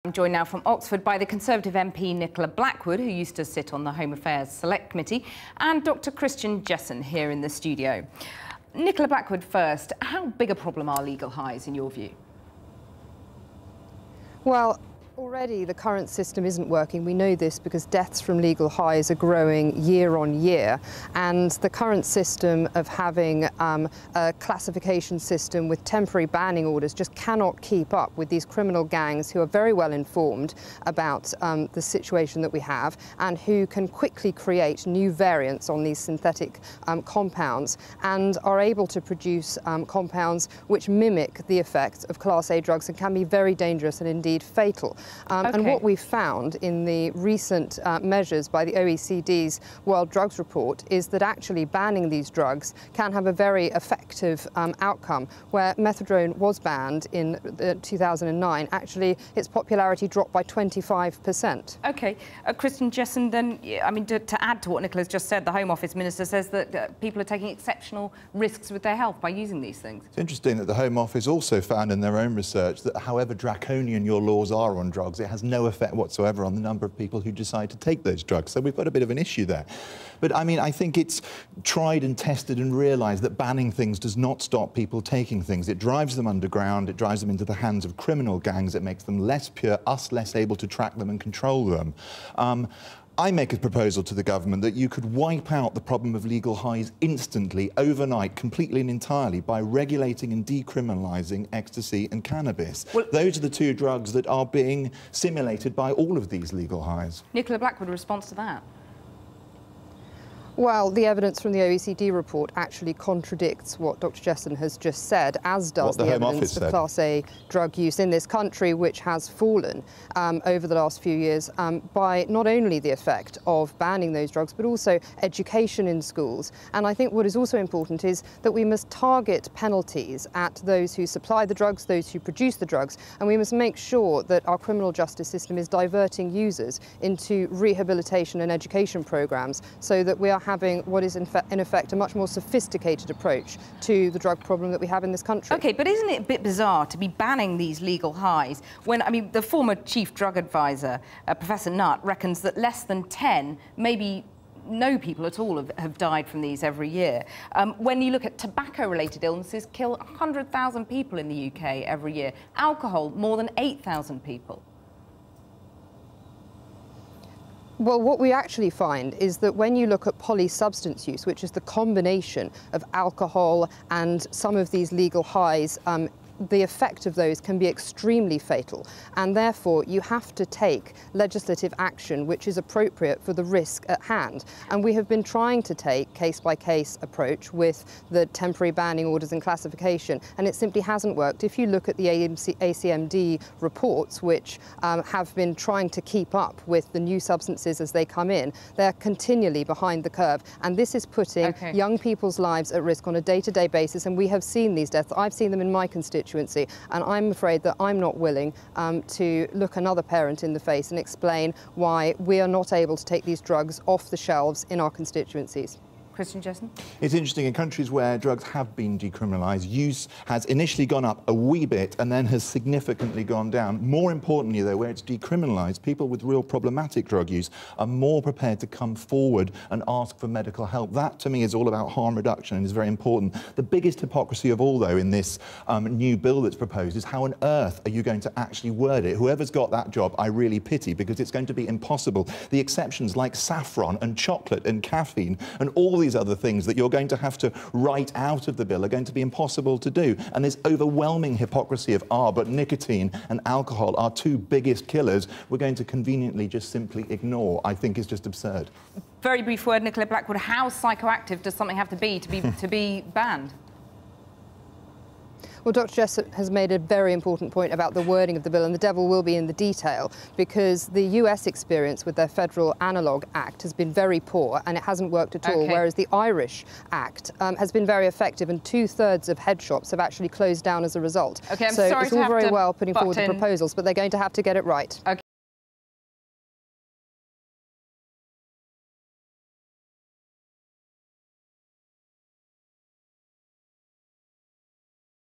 I'm joined now from Oxford by the Conservative MP Nicola Blackwood, who used to sit on the Home Affairs Select Committee, and Dr. Christian Jessen here in the studio. Nicola Blackwood first, how big a problem are legal highs in your view? Well, already the current system isn't working. We know this because deaths from legal highs are growing year on year, and the current system of having a classification system with temporary banning orders just cannot keep up with these criminal gangs who are very well informed about the situation that we have and who can quickly create new variants on these synthetic compounds and are able to produce compounds which mimic the effects of Class A drugs and can be very dangerous and indeed fatal. And what we found in the recent measures by the OECD's World Drugs Report is that actually banning these drugs can have a very effective outcome. Where methadone was banned in 2009, actually its popularity dropped by 25%. OK. Christian Jessen, then, I mean, to add to what Nicola's just said, the Home Office Minister says that people are taking exceptional risks with their health by using these things. It's interesting that the Home Office also found in their own research that however draconian your laws are on drugs, it has no effect whatsoever on the number of people who decide to take those drugs. So we've got a bit of an issue there. But I mean, I think it's tried and tested and realised that banning things does not stop people taking things. It drives them underground, it drives them into the hands of criminal gangs, it makes them less pure, us less able to track them and control them. I make a proposal to the government that you could wipe out the problem of legal highs instantly, overnight, completely and entirely by regulating and decriminalising ecstasy and cannabis. Well, those are the two drugs that are being simulated by all of these legal highs. Nicola Blackwood, response to that? Well, the evidence from the OECD report actually contradicts what Dr. Jessen has just said, as does the evidence of Class A drug use in this country, which has fallen over the last few years by not only the effect of banning those drugs, but also education in schools. And I think what is also important is that we must target penalties at those who supply the drugs, those who produce the drugs, and we must make sure that our criminal justice system is diverting users into rehabilitation and education programs so that we are having what is in effect a much more sophisticated approach to the drug problem that we have in this country. OK, but isn't it a bit bizarre to be banning these legal highs when, I mean, the former chief drug advisor, Professor Nutt, reckons that less than 10, maybe no people at all have died from these every year. When you look at tobacco-related illnesses, kill 100,000 people in the UK every year. Alcohol, more than 8,000 people. Well, what we actually find is that when you look at polysubstance use, which is the combination of alcohol and some of these legal highs, the effect of those can be extremely fatal, and therefore you have to take legislative action which is appropriate for the risk at hand. And we have been trying to take case-by-case approach with the temporary banning orders and classification, and it simply hasn't worked. If you look at the ACMD reports, which have been trying to keep up with the new substances as they come in, they're continually behind the curve, and this is putting young people's lives at risk on a day-to-day basis, and we have seen these deaths. I've seen them in my constituency. And I'm afraid that I'm not willing to look another parent in the face and explain why we are not able to take these drugs off the shelves in our constituencies. Christian Jessen? It's interesting, in countries where drugs have been decriminalised, use has initially gone up a wee bit and then has significantly gone down. More importantly, though, where it's decriminalised, people with real problematic drug use are more prepared to come forward and ask for medical help. That, to me, is all about harm reduction and is very important. The biggest hypocrisy of all, though, in this new bill that's proposed is how on earth are you going to actually word it? Whoever's got that job, I really pity, because it's going to be impossible. The exceptions like saffron and chocolate and caffeine and all these other things that you're going to have to write out of the bill are going to be impossible to do. And this overwhelming hypocrisy of, but nicotine and alcohol are two biggest killers, we're going to conveniently just simply ignore, I think is just absurd. Very brief word, Nicola Blackwood. How psychoactive does something have to be to be banned? Well, Dr. Jessen has made a very important point about the wording of the bill, and the devil will be in the detail, because the US experience with their federal analogue act has been very poor and it hasn't worked at all, whereas the Irish act has been very effective, and 2/3 of head shops have actually closed down as a result. Okay, I'm so sorry it's all very well putting forward the proposals, but they're going to have to get it right.